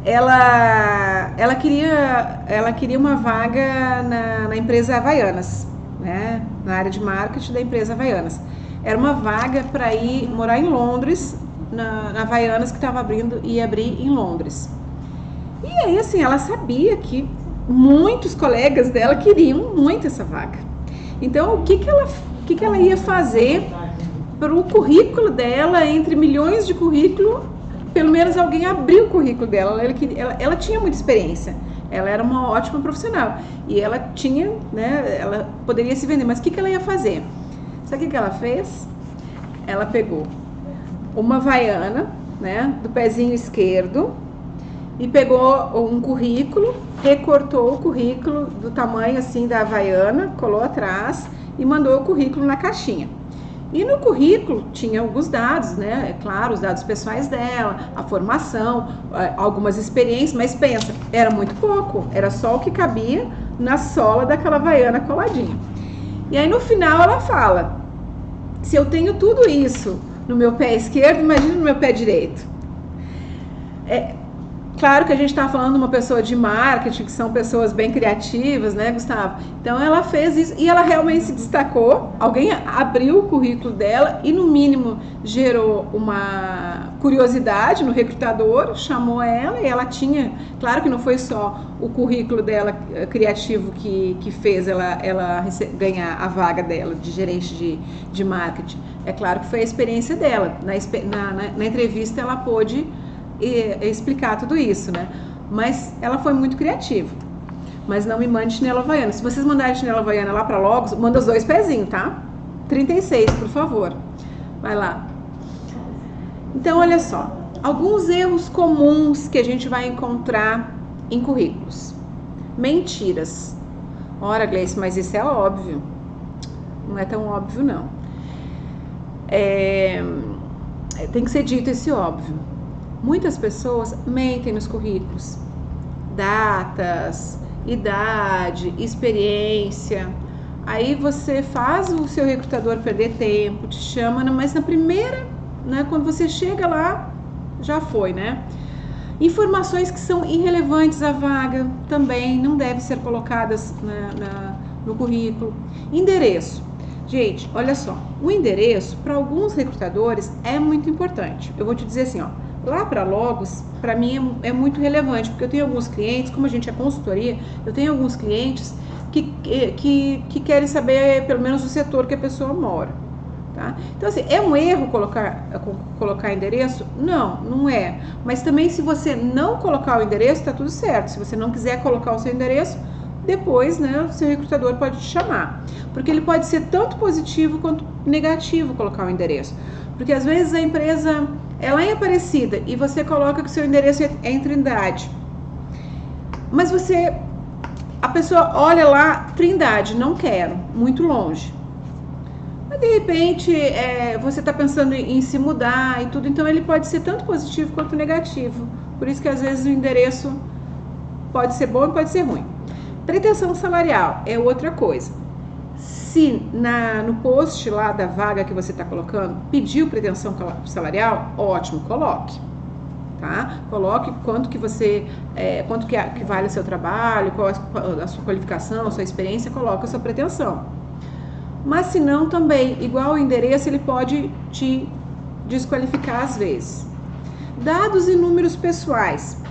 Ela queria uma vaga na empresa Havaianas, né? Na área de marketing da empresa Havaianas. Era uma vaga para ir morar em Londres, na Havaianas, que ia abrir em Londres. E aí, assim, ela sabia que muitos colegas dela queriam muito essa vaga. Então, o que ela ia fazer para o currículo dela, entre milhões de currículos, pelo menos alguém abriu o currículo dela. Ela tinha muita experiência, ela era uma ótima profissional e ela tinha, né, ela poderia se vender, mas o que ela ia fazer? Sabe o que ela fez? Ela pegou uma havaiana, né, do pezinho esquerdo, e pegou um currículo, recortou o currículo do tamanho assim da havaiana, colou atrás e mandou o currículo na caixinha. E no currículo tinha alguns dados, né? É claro, os dados pessoais dela, a formação, algumas experiências, mas pensa, era muito pouco, era só o que cabia na sola daquela havaiana coladinha. E aí no final ela fala, se eu tenho tudo isso no meu pé esquerdo, imagina no meu pé direito. Claro que a gente está falando de uma pessoa de marketing, que são pessoas bem criativas, né, Gustavo? Então ela fez isso e ela realmente se destacou. Alguém abriu o currículo dela e, no mínimo, gerou uma curiosidade no recrutador, chamou ela e ela tinha. Claro que não foi só o currículo dela criativo que fez ela ganhar a vaga dela de gerente de marketing. É claro que foi a experiência dela. Na entrevista ela pôde explicar tudo isso, né? Mas ela foi muito criativa. Mas não me mande chinelo havaiana. Se vocês mandarem chinelo havaiana lá para Logos, manda os 2 pezinhos, tá? 36, por favor. Vai lá. Então, olha só. Alguns erros comuns que a gente vai encontrar em currículos. Mentiras. Ora, Gleice, mas isso é óbvio. Não é tão óbvio, não. Tem que ser dito esse óbvio. Muitas pessoas mentem nos currículos. Datas, idade, experiência. Aí você faz o seu recrutador perder tempo, te chama, mas na primeira, né, quando você chega lá, já foi, né? Informações que são irrelevantes à vaga também não devem ser colocadas no currículo. Endereço. Gente, olha só, o endereço para alguns recrutadores é muito importante. Eu vou te dizer assim, ó. Lá para Logos, para mim é muito relevante, porque eu tenho alguns clientes, como a gente é consultoria, eu tenho alguns clientes que querem saber pelo menos o setor que a pessoa mora, tá? Então, assim, é um erro colocar endereço? Não, não é. Mas também, se você não colocar o endereço, tá tudo certo. Se você não quiser colocar o seu endereço, depois, né, o seu recrutador pode te chamar. Porque ele pode ser tanto positivo quanto negativo colocar o endereço. Porque às vezes a empresa é lá em Aparecida e você coloca que o seu endereço é em Trindade. Mas a pessoa olha lá, Trindade, não quero, muito longe. Mas de repente você está pensando em se mudar e tudo, então ele pode ser tanto positivo quanto negativo. Por isso que às vezes o endereço pode ser bom e pode ser ruim. Pretensão salarial é outra coisa. Se no post lá da vaga que você está colocando, pediu pretensão salarial, ótimo, coloque, tá? Coloque quanto que vale o seu trabalho, qual a sua qualificação, a sua experiência, coloque a sua pretensão. Mas se não, também, igual o endereço, ele pode te desqualificar às vezes. Dados e números pessoais,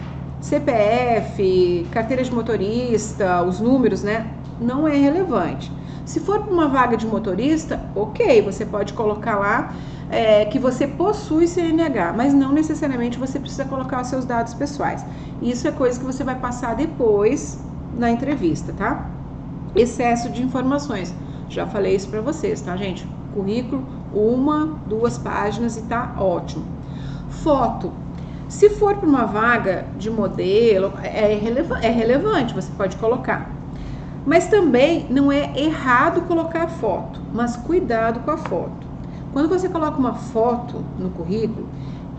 CPF, carteira de motorista, os números, né? Não é relevante. Se for para uma vaga de motorista, ok, você pode colocar lá que você possui CNH, mas não necessariamente você precisa colocar os seus dados pessoais. Isso é coisa que você vai passar depois na entrevista, tá? Excesso de informações. Já falei isso para vocês, tá, gente? Currículo, 1, 2 páginas e tá ótimo. Foto. Se for para uma vaga de modelo, é relevante, você pode colocar. Mas também não é errado colocar foto, mas cuidado com a foto. Quando você coloca uma foto no currículo,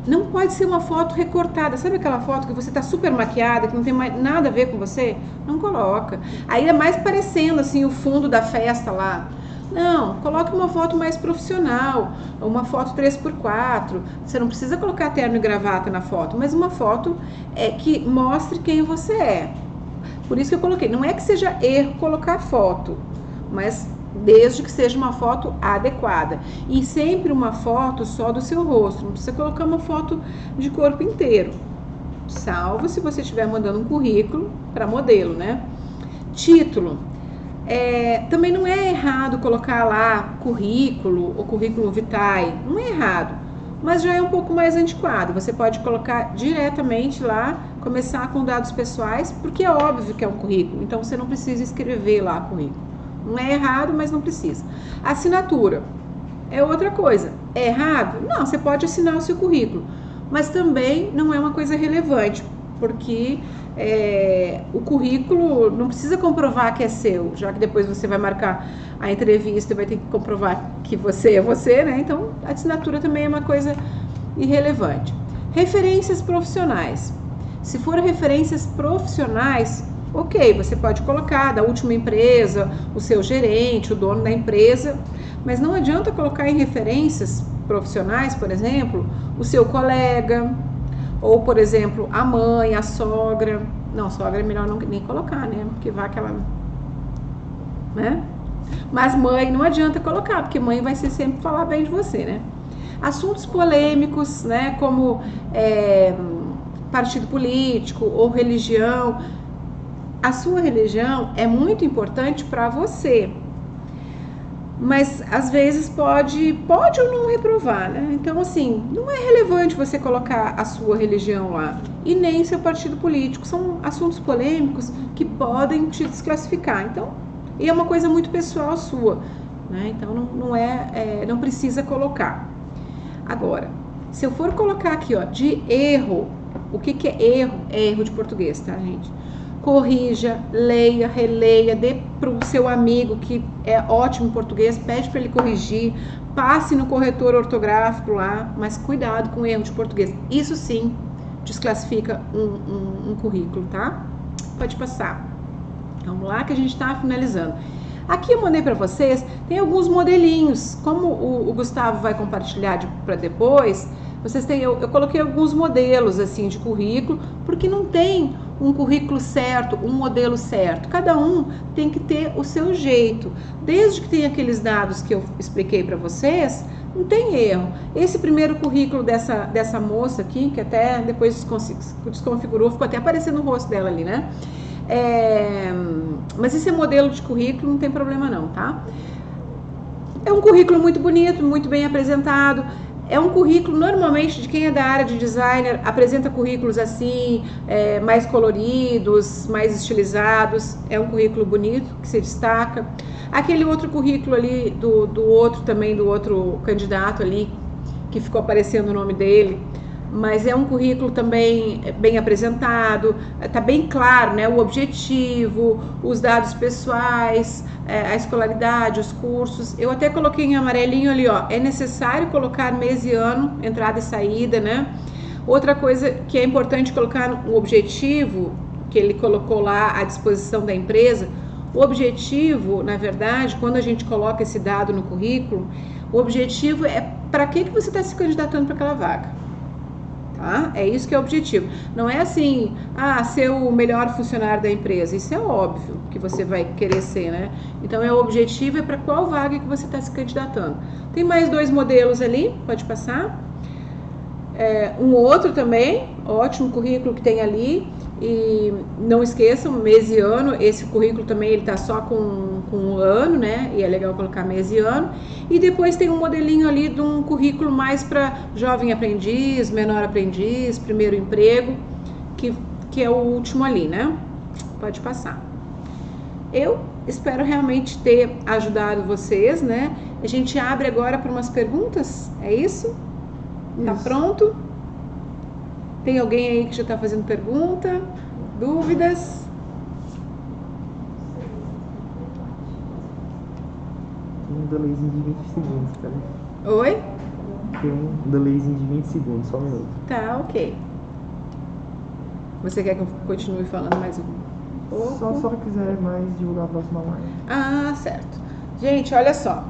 não pode ser uma foto recortada. Sabe aquela foto que você tá super maquiada, que não tem mais nada a ver com você? Não coloca. Aí é mais parecendo assim o fundo da festa lá. Não, coloque uma foto mais profissional, uma foto 3x4. Você não precisa colocar terno e gravata na foto, mas uma foto que mostre quem você é. Por isso que eu coloquei, não é que seja erro colocar foto, mas desde que seja uma foto adequada. E sempre uma foto só do seu rosto, não precisa colocar uma foto de corpo inteiro. Salvo se você estiver mandando um currículo para modelo, né? Título. Também não é errado colocar lá currículo ou currículo vitae, não é errado, mas já é um pouco mais antiquado. Você pode colocar diretamente lá, começar com dados pessoais, porque é óbvio que é um currículo, então você não precisa escrever lá currículo. Não é errado, mas não precisa. Assinatura é outra coisa. É errado? Não, você pode assinar o seu currículo, mas também não é uma coisa relevante, porque o currículo não precisa comprovar que é seu, já que depois você vai marcar a entrevista e vai ter que comprovar que você é você, né? Então, a assinatura também é uma coisa irrelevante. Referências profissionais. Se for referências profissionais, ok, você pode colocar da última empresa, o seu gerente, o dono da empresa, mas não adianta colocar em referências profissionais, por exemplo, o seu colega, ou, por exemplo, a mãe, a sogra. Não, sogra é melhor nem colocar, né? Porque vai aquela... né? Mas mãe não adianta colocar, porque mãe vai sempre falar bem de você, né? Assuntos polêmicos, né? Como partido político ou religião. A sua religião é muito importante para você, mas às vezes pode ou não reprovar, né? Então, assim, não é relevante você colocar a sua religião lá e nem seu partido político. São assuntos polêmicos que podem te desclassificar. Então, e é uma coisa muito pessoal sua, né? Então, não precisa colocar. Agora, se eu for colocar aqui, ó, de erro, o que é erro? É erro de português, tá, gente? Corrija, leia, releia, dê para o seu amigo que é ótimo em português, pede para ele corrigir, passe no corretor ortográfico lá, mas cuidado com o erro de português. Isso sim desclassifica um currículo, tá? Pode passar. Vamos lá que a gente está finalizando. Aqui eu mandei para vocês, tem alguns modelinhos, como o Gustavo vai compartilhar para depois, vocês têm, eu coloquei alguns modelos assim de currículo, porque não tem um currículo certo, um modelo certo. Cada um tem que ter o seu jeito. Desde que tenha aqueles dados que eu expliquei para vocês, não tem erro. Esse primeiro currículo dessa moça aqui, que até depois desconfigurou, ficou até aparecendo o rosto dela ali, né? Mas esse modelo de currículo não tem problema não, tá? É um currículo muito bonito, muito bem apresentado. É um currículo, normalmente, de quem é da área de designer, apresenta currículos assim, mais coloridos, mais estilizados. É um currículo bonito, que se destaca. Aquele outro currículo ali, do outro candidato ali, que ficou aparecendo o nome dele, mas é um currículo também bem apresentado, está bem claro, né, o objetivo, os dados pessoais, a escolaridade, os cursos. Eu até coloquei em amarelinho ali, ó, é necessário colocar mês e ano, entrada e saída, né? Outra coisa que é importante colocar o objetivo, que ele colocou lá à disposição da empresa. O objetivo, na verdade, quando a gente coloca esse dado no currículo, o objetivo é para que você está se candidatando para aquela vaga. Tá? É isso que é o objetivo. Não é assim, ser o melhor funcionário da empresa. Isso é óbvio que você vai querer ser, né? Então, o objetivo é para qual vaga que você está se candidatando. Tem mais 2 modelos ali, pode passar. Um outro também, ótimo currículo que tem ali. E não esqueçam, mês e ano, esse currículo também ele tá só com um ano, né? E é legal colocar mês e ano. E depois tem um modelinho ali de um currículo mais para jovem aprendiz, menor aprendiz, primeiro emprego, que é o último ali, né? Pode passar. Eu espero realmente ter ajudado vocês, né? A gente abre agora para umas perguntas, é isso? Tá pronto? Tem alguém aí que já está fazendo pergunta? Dúvidas? Tem um delayzinho de 20 segundos, tá? Oi? Tem um delayzinho de 20 segundos, só um minuto. Tá, ok. Você quer que eu continue falando mais um pouco? Só que quiser mais divulgar a próxima live. Ah, certo. Gente, olha só.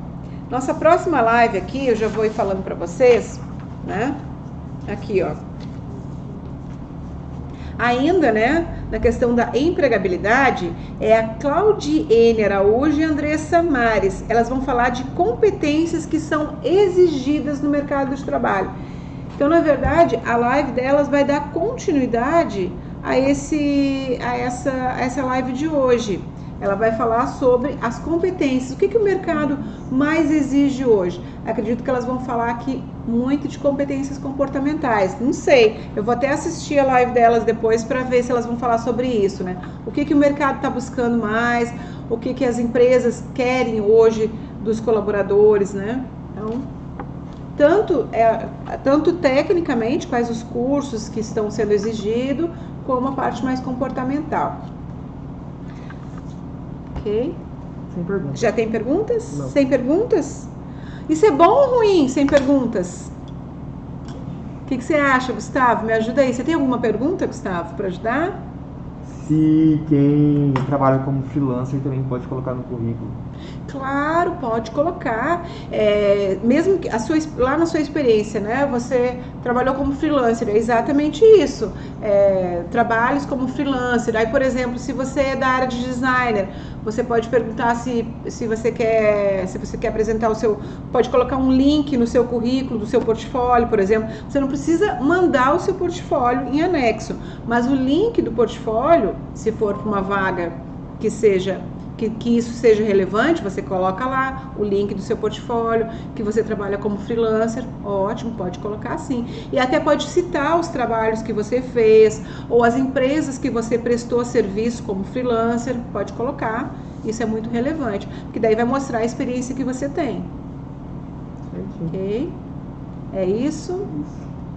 Nossa próxima live aqui, eu já vou ir falando para vocês, né? Aqui, ó. Ainda, né, na questão da empregabilidade, é a Claudiene Araújo e a Andressa Mares. Elas vão falar de competências que são exigidas no mercado de trabalho. Então, na verdade, a live delas vai dar continuidade a essa live de hoje. Ela vai falar sobre as competências. O que o mercado mais exige hoje? Acredito que elas vão falar aqui muito de competências comportamentais. Não sei, eu vou até assistir a live delas depois para ver se elas vão falar sobre isso, né? O que o mercado está buscando mais, o que as empresas querem hoje dos colaboradores, né? Então, tanto tecnicamente, quais os cursos que estão sendo exigidos, como a parte mais comportamental. Ok? Sem perguntas. Já tem perguntas? Não. Sem perguntas? Isso é bom ou ruim, sem perguntas? O que você acha, Gustavo? Me ajuda aí. Você tem alguma pergunta, Gustavo, para ajudar? Se quem trabalha como freelancer também pode colocar no currículo. Claro, pode colocar. Mesmo que lá na sua experiência, né? Você trabalhou como freelancer, é exatamente isso. Trabalhos como freelancer. Aí, por exemplo, se você é da área de designer, você pode perguntar se você quer apresentar pode colocar um link no seu currículo, do seu portfólio, por exemplo. Você não precisa mandar o seu portfólio em anexo, mas o link do portfólio, se for para uma vaga que isso seja relevante, você coloca lá o link do seu portfólio, que você trabalha como freelancer, ótimo, pode colocar sim. E até pode citar os trabalhos que você fez, ou as empresas que você prestou serviço como freelancer, pode colocar, isso é muito relevante, porque daí vai mostrar a experiência que você tem. Certinho. Ok? É isso?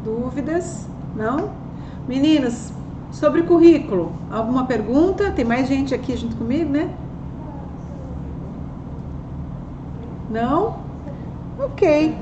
Dúvidas? Não? Meninas, sobre currículo, alguma pergunta? Tem mais gente aqui junto comigo, né? Não? Ok.